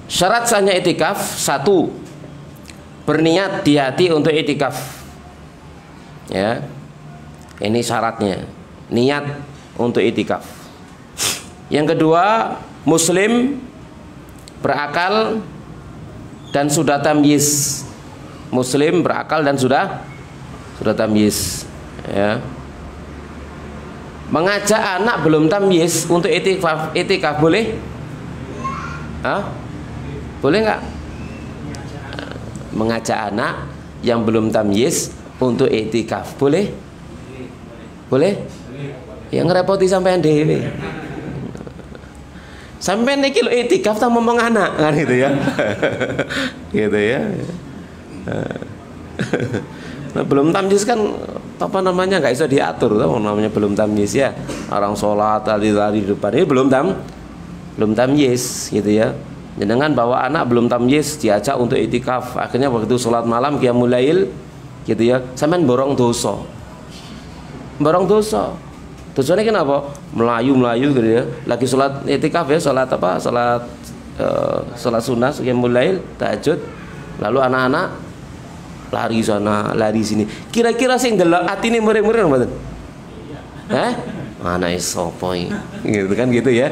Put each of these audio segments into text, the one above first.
Syarat sahnya itikaf, satu, berniat di hati untuk itikaf. Ya, ini syaratnya, niat untuk itikaf. Yang kedua, muslim, berakal dan sudah tamyiz. Muslim, berakal dan sudah tamyiz. Ya. Mengajak anak belum tamyiz untuk itikaf boleh? Hah? Boleh nggak? Mengajak anak yang belum tamyiz untuk itikaf boleh? Boleh? Yang ngerepoti sampean dhewe. Sampean iki lho itikaf ta ngomong anak kan gitu ya. Gitu ya. Nah, belum tamyiz kan apa namanya nggak bisa diatur tuh, namanya belum tamyiz ya. Orang sholat lari-lari di depan ini belum tamyiz gitu ya. Jangan bawa anak belum tamyiz diajak untuk itikaf, akhirnya waktu sholat malam qiyamul lail gitu ya, sampean borong dosa. Borong dosa. Dosanya kenapa? Melayu gitu ya. Lagi sholat itikaf ya, sholat apa? Sholat sunnah, qiyamul lail, tahajud. Lalu anak-anak lari sana, lari sini. Kira-kira sing delok atine muring-muring mboten? Anake sapa iki? Gitu kan gitu ya.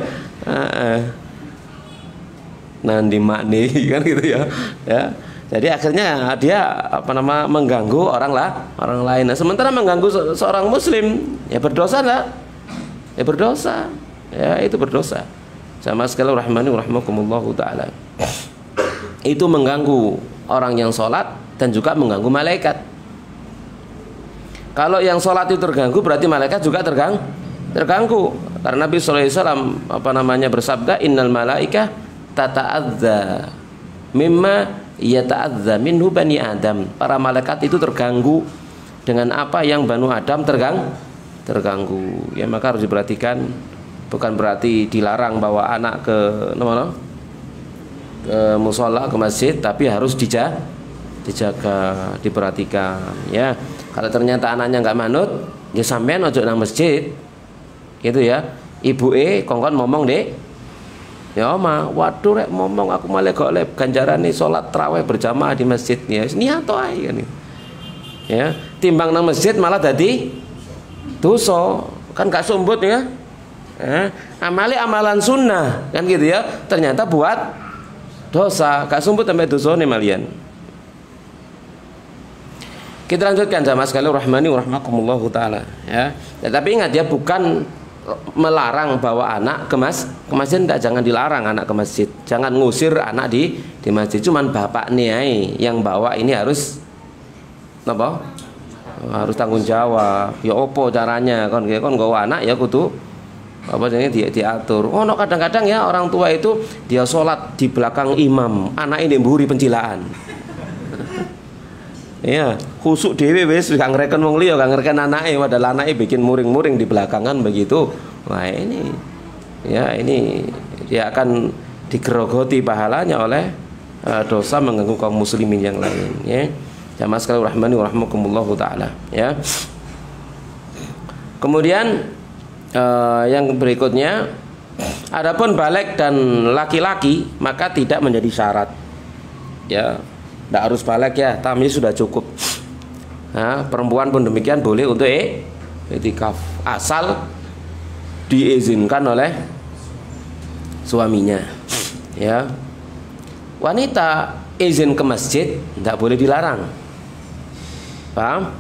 Nanti makni kan gitu ya. Ya. Jadi akhirnya dia mengganggu orang lain. Nah, sementara mengganggu seorang muslim ya berdosa enggak? Ya berdosa. Ya itu berdosa. Sama sekali rahmani rahimakumullahu taala. Itu mengganggu orang yang sholat dan juga mengganggu malaikat. Kalau yang sholat itu terganggu berarti malaikat juga terganggu. Karena Nabi sallallahu alaihi wasallam bersabda, innal malaikah tata'adza mimma yata'adza minhu bani Adam. Para malaikat itu terganggu dengan apa yang Banu Adam terganggu. Ya maka harus diperhatikan. Bukan berarti dilarang bawa anak ke musola, ke masjid, tapi harus dijaga, diperhatikan. Ya kalau ternyata anaknya nggak manut, ya sampean ojo nang masjid, gitu ya. Ibu kongkon ngomong dek. Ya oma, waduh rek ngomong aku malah golek ganjarane sholat tarawih berjamaah di masjid ya. Niat ae kan. Ya, timbang nang masjid malah dadi dosa. Kan gak sumbut ya. Amali amalan sunnah kan gitu ya. Ternyata buat dosa, gak sumbut sampai dosa nih malian. Kita lanjutkan sama sekali rahmani wa rahmakumullahu taala ya. Tetapi ingat ya, bukan melarang bawa anak ke masjid, enggak, jangan dilarang anak ke masjid, jangan ngusir anak di masjid, cuman bapak niai yang bawa ini harus apa? Harus tanggung jawab. Ya opo caranya kon nggawa anak ya kudu apa jenenge diatur. Oh no, kadang-kadang ya orang tua itu dia sholat di belakang imam, anak ini mburi pencilaan. Ya, khusuk dhewe wis gak ngreken wong liya, gak ngreken anake, padahal anake bikin muring-muring di belakangan begitu. Wah, ini dia akan digerogoti pahalanya oleh dosa mengganggu kaum muslimin yang lain ya. Jamaah sekalian rahmani wa rahmakumullahu taala ya. Kemudian yang berikutnya, adapun balik dan laki-laki maka tidak menjadi syarat. Ya. Tidak harus balik ya, tamyiz sudah cukup. Nah, perempuan pun demikian boleh untuk itikaf asal diizinkan oleh suaminya. Ya, wanita izin ke masjid tidak boleh dilarang. Paham?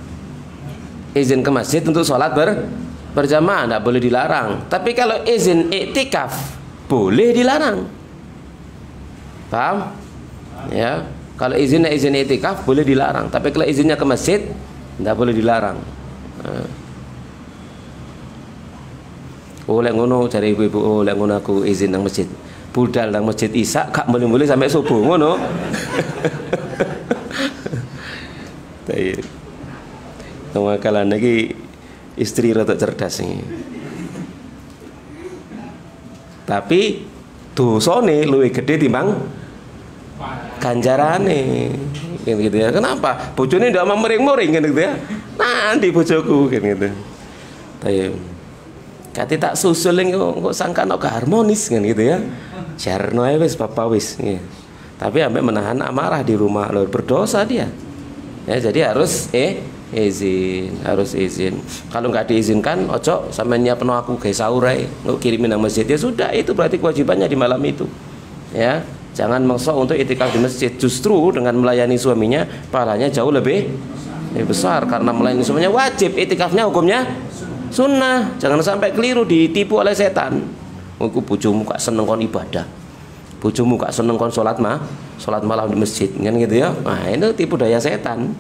Izin ke masjid untuk sholat berjamaah tidak boleh dilarang. Tapi kalau izin iktikaf boleh dilarang. Paham? Ya. Kalau izin itikaf boleh dilarang, tapi kalau izinnya ke masjid tidak boleh dilarang. Oh lek ngono cari ibu-ibu, oh lek ngono aku izin nang masjid. Budal nang masjid Isya gak boleh-boleh sampai subuh ngono. Baik. Kemakalan lagi istri rada cerdas iki. Tapi dosane luwih gede timbang ganjarane gitu ya. Kenapa? Bojone ndak mau mering-mering kan gitu ya. Nanti bojoku kan gitu. Tapi kate tak susul kok sangkano harmonis kan gitu ya. Jarno ae wis papa wis. tapi sampai menahan amarah di rumah, loh berdosa dia. Ya, jadi harus izin, harus izin. Kalau nggak diizinkan, ojo sampai nyiapno aku gawe sahur ae, kirimin nang masjid, ya sudah, itu berarti kewajibannya di malam itu. Ya, jangan maksa untuk itikaf di masjid. Justru dengan melayani suaminya pahalanya jauh lebih besar, karena melayani suaminya wajib, itikafnya hukumnya sunnah. Jangan sampai keliru ditipu oleh setan. Aku bojomu gak seneng kon ibadah, bojomu gak seneng kon sholat malam di masjid, kan gitu ya. Nah, itu tipu daya setan.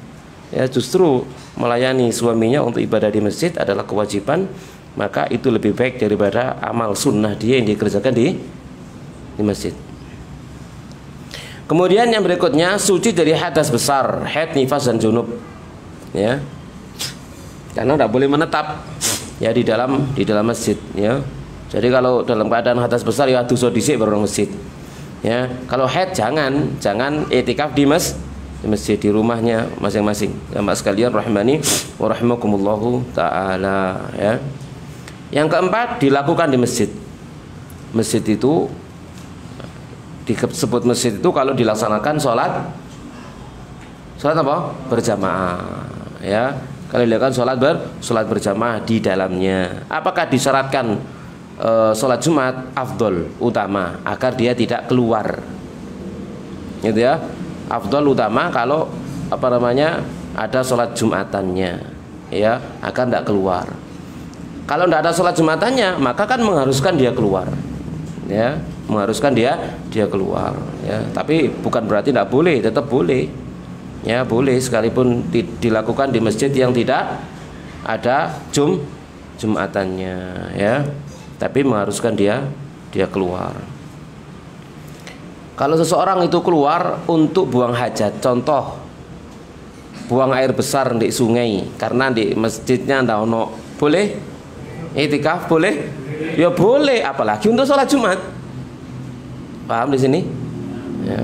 Ya, justru melayani suaminya untuk ibadah di masjid adalah kewajiban, maka itu lebih baik daripada amal sunnah dia yang dikerjakan di masjid. Kemudian yang berikutnya, suci dari hadas besar, haid, nifas dan junub. Ya, karena tidak boleh menetap ya di dalam masjid. Ya, jadi kalau dalam keadaan hadas besar ya dosa dhisik baru masjid. Ya, kalau haid jangan itikaf di masjid, di rumahnya masing-masing. Jamaah sekalian rahimani wa rahimakumullahu taala, ya. Yang keempat, dilakukan di masjid. Masjid itu disebut masjid itu kalau dilaksanakan sholat apa? Berjamaah, ya. Kalau dilakukan sholat berjamaah di dalamnya. Apakah disyaratkan sholat Jumat afdol, utama, agar dia tidak keluar, gitu ya. Afdol, utama kalau ada sholat Jumatannya, ya, akan tidak keluar. Kalau tidak ada sholat Jumatannya, maka kan mengharuskan dia keluar, ya, mengharuskan dia keluar, ya. Tapi bukan berarti tidak boleh, tetap boleh, ya, boleh sekalipun dilakukan di masjid yang tidak ada Jumatannya, ya, tapi mengharuskan dia keluar. Kalau seseorang itu keluar untuk buang hajat, contoh buang air besar di sungai karena di masjidnya ndak ono, boleh itikaf? Boleh? Ya boleh, apalagi untuk sholat Jumat. Paham di sini? Ya.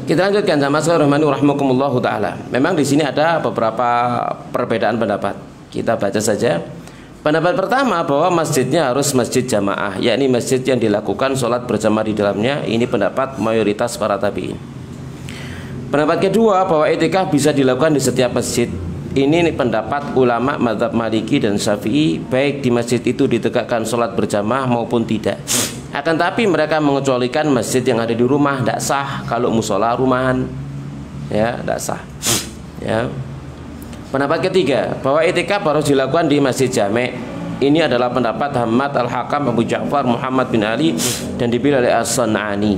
Kita lanjutkan sama sekalian rahimakumullah taala. Memang di sini ada beberapa perbedaan pendapat. Kita baca saja. Pendapat pertama, bahwa masjidnya harus masjid jamaah, yakni masjid yang dilakukan sholat berjamaah di dalamnya. Ini pendapat mayoritas para tabi'in. Pendapat kedua, bahwa itikaf bisa dilakukan di setiap masjid. Ini pendapat ulama mazhab Maliki dan Syafi'i, baik di masjid itu ditegakkan sholat berjamaah maupun tidak. Akan tapi mereka mengecualikan masjid yang ada di rumah, tidak sah kalau musola rumahan, ya, tidak sah, ya. Pendapat ketiga, bahwa itikaf harus dilakukan di masjid jami'. Ini adalah pendapat Hamad Al-Hakam Abu Ja'far Muhammad bin Ali dan dipilih oleh As-San'ani,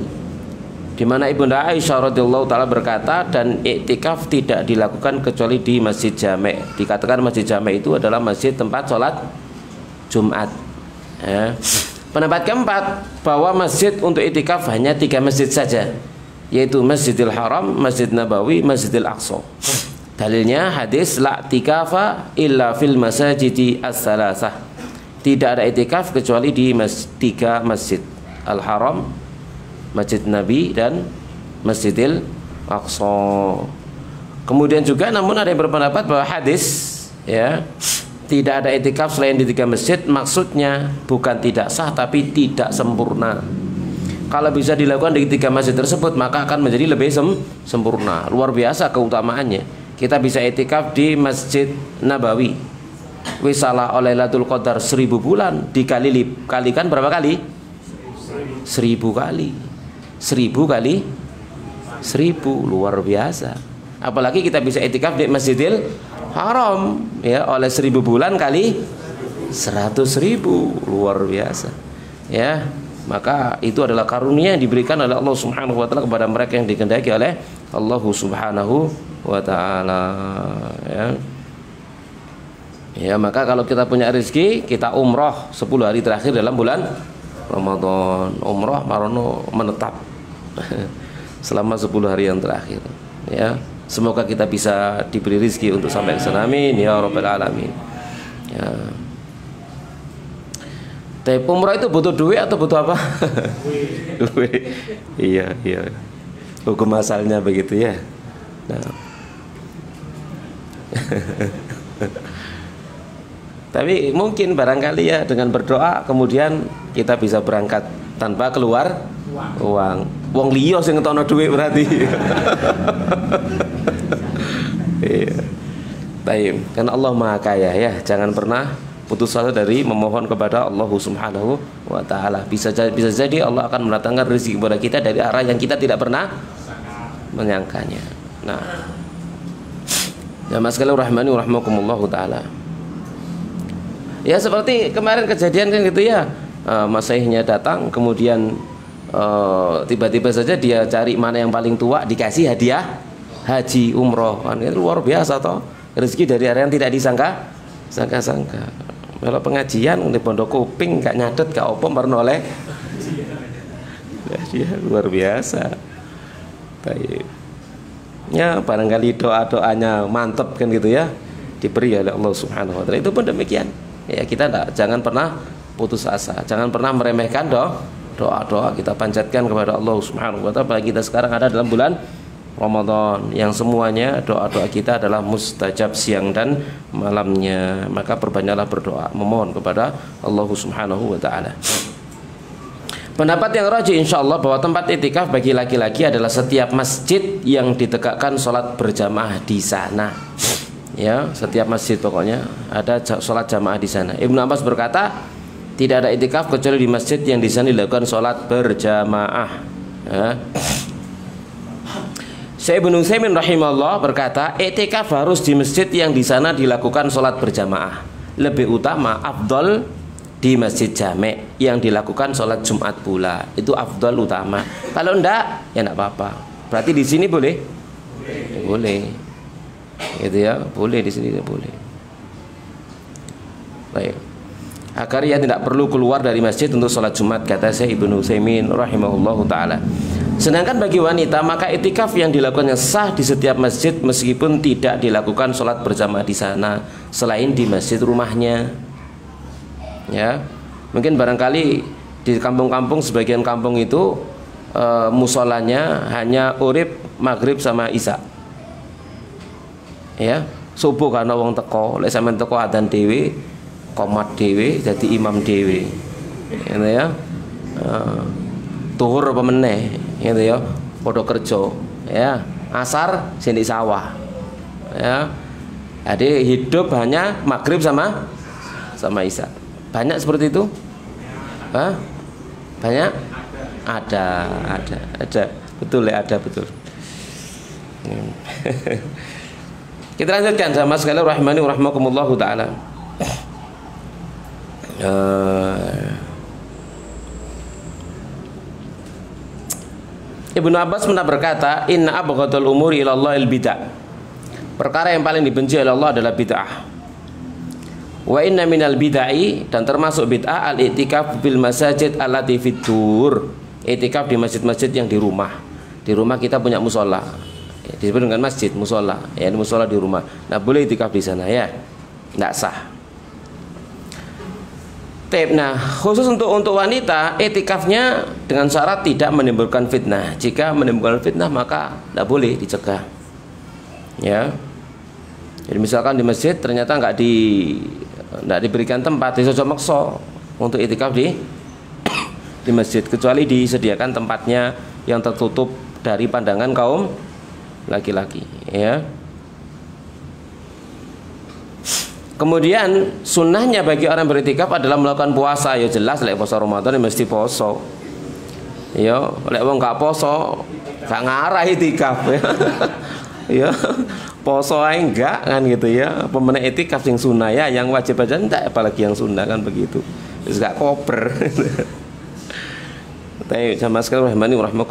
di mana Ibunda Aisyah radhiyallahu taala berkata, dan iktikaf tidak dilakukan kecuali di masjid jami'. Dikatakan masjid jami' itu adalah masjid tempat sholat Jumat, ya. Pendapat keempat, bahwa masjid untuk iktikaf hanya 3 masjid saja, yaitu Masjidil Haram, Masjid Nabawi, Masjidil Aqsa. Dalilnya hadis la tikafa illa fil masajidi as-salasah. Tidak ada itikaf kecuali di 3 masjid, Al-Haram, Masjid Nabi, dan Masjidil Aqsa. Kemudian juga namun ada yang berpendapat bahwa hadis, ya, tidak ada itikaf selain di 3 masjid, maksudnya bukan tidak sah tapi tidak sempurna. Kalau bisa dilakukan di 3 masjid tersebut, maka akan menjadi lebih sempurna. Luar biasa keutamaannya. Kita bisa itikaf di Masjid Nabawi. Wisalah oleh Lailatul Qadar 1000 bulan, dikalikan berapa kali? 1000 kali. 1000 kali 1000, luar biasa. Apalagi kita bisa itikaf di Masjidil Haram, ya, oleh 1000 bulan kali 100.000, luar biasa, ya. Maka itu adalah karunia yang diberikan oleh Allah Subhanahu wa taala kepada mereka yang dikehendaki oleh Allah Subhanahu wa taala, ya. Ya, maka kalau kita punya rezeki, kita umroh 10 hari terakhir dalam bulan Ramadan. Umroh marono menetap selama 10 hari yang terakhir, ya. Semoga kita bisa diberi rezeki untuk sampai ke sana, amin ya rabbal alamin, ya. Tapi umroh itu butuh duit atau butuh apa? Duit. Iya, iya. Hukum asalnya begitu, ya. Nah. Tapi mungkin barangkali, ya, dengan berdoa kemudian kita bisa berangkat tanpa keluar Uang. Wong liya sing ngetokno dhuwit berarti. Iya. Baik, karena Allah Maha Kaya ya, jangan pernah putus asa dari memohon kepada Allah Subhanahu wa taala. Bisa jadi Allah akan mendatangkan rezeki kepada kita dari arah yang kita tidak pernah menyangkanya. Nah, ya mas sekalian rahmani wa rahmakumullah taala. Ya seperti kemarin kejadian kan gitu ya. Masaihnya datang kemudian tiba-tiba saja dia cari mana yang paling tua dikasih hadiah haji umroh. Kan itu luar biasa toh. Rezeki dari arah yang tidak disangka-sangka. Kalau pengajian di Pondok Kuping gak nyadet gak opo meroleh. Ya, luar biasa. Baik. Ya barangkali doa-doanya mantap kan gitu ya, diberi oleh Allah Subhanahu wa taala. Itu pun demikian. Ya kita jangan pernah putus asa, jangan pernah meremehkan doa-doa kita panjatkan kepada Allah Subhanahu wa taala. Apalagi kita sekarang ada dalam bulan Ramadan yang semuanya doa-doa kita adalah mustajab siang dan malamnya. Maka perbanyaklah berdoa, memohon kepada Allah Subhanahu wa taala. Pendapat yang rajih insyaallah bahwa tempat itikaf bagi laki-laki adalah setiap masjid yang ditegakkan sholat berjamaah di sana. Ya, setiap masjid pokoknya ada sholat jamaah di sana. Ibnu Abbas berkata, tidak ada itikaf kecuali di masjid yang di sana dilakukan sholat berjamaah. Ya. Syekh Ibnu Utsaimin rahimahullah berkata, itikaf harus di masjid yang di sana dilakukan sholat berjamaah. Lebih utama, afdol di masjid jamek yang dilakukan sholat Jumat pula. Itu afdol utama. Kalau enggak, ya enggak apa-apa. Berarti di sini boleh? Boleh. Gitu ya, boleh di sini boleh. Baik. Agar ia tidak perlu keluar dari masjid untuk sholat Jumat, kata Syekh Ibnu Utsaimin rahimahullahu taala. Sedangkan bagi wanita, maka itikaf yang dilakukannya sah di setiap masjid meskipun tidak dilakukan sholat berjamaah di sana selain di masjid rumahnya. Ya, mungkin barangkali di kampung-kampung, sebagian kampung itu musolanya hanya urip maghrib sama isya. Ya, subuh karena wong teko, lek sampean teko adzan dhewe, qomat dhewe, jadi imam dhewe. Gitu ya. Tuhur apa meneh, gitu ya. Padha kerja, ya. Asar sini sawah. Ya. Jadi hidup hanya maghrib sama isya. Banyak seperti itu? Hah? Banyak? Ada. Betul ya, ada betul. Kita lanjutkan sama sekalian rahimani wa rahmakumullahu taala. Ibnu Abbas pernah berkata, inna abghadul umuri ila Allahil bid'ah. Perkara yang paling dibenci oleh Allah adalah bid'ah. Wa inna minal bid'ai, dan termasuk bid'ah al-i'tikaf bil masajid allati fitur. I'tikaf di masjid-masjid yang di rumah. Di rumah kita punya musola. Disebut dengan masjid, musola. Ya, musola di rumah. Nah, boleh i'tikaf di sana ya. Enggak sah. Nah, khusus untuk wanita, i'tikafnya dengan syarat tidak menimbulkan fitnah. Jika menimbulkan fitnah maka tidak boleh dicegah. Ya. Jadi misalkan di masjid ternyata tidak diberikan tempat, disojo makso untuk i'tikaf di masjid, kecuali disediakan tempatnya yang tertutup dari pandangan kaum laki-laki. Ya. Kemudian sunnahnya bagi orang beriktikaf adalah melakukan puasa. Ya jelas lek puasa Ramadan ya mesti poso. Ya, lek wong gak poso gak ngarah iktikaf ya. Ya, poso ae enggak kan gitu ya. Pemenang iktikaf sing sunnah ya, yang wajib aja enggak, apalagi yang sunnah kan begitu. Wis gak koper. Tapi sama sekali rahmani rahmaku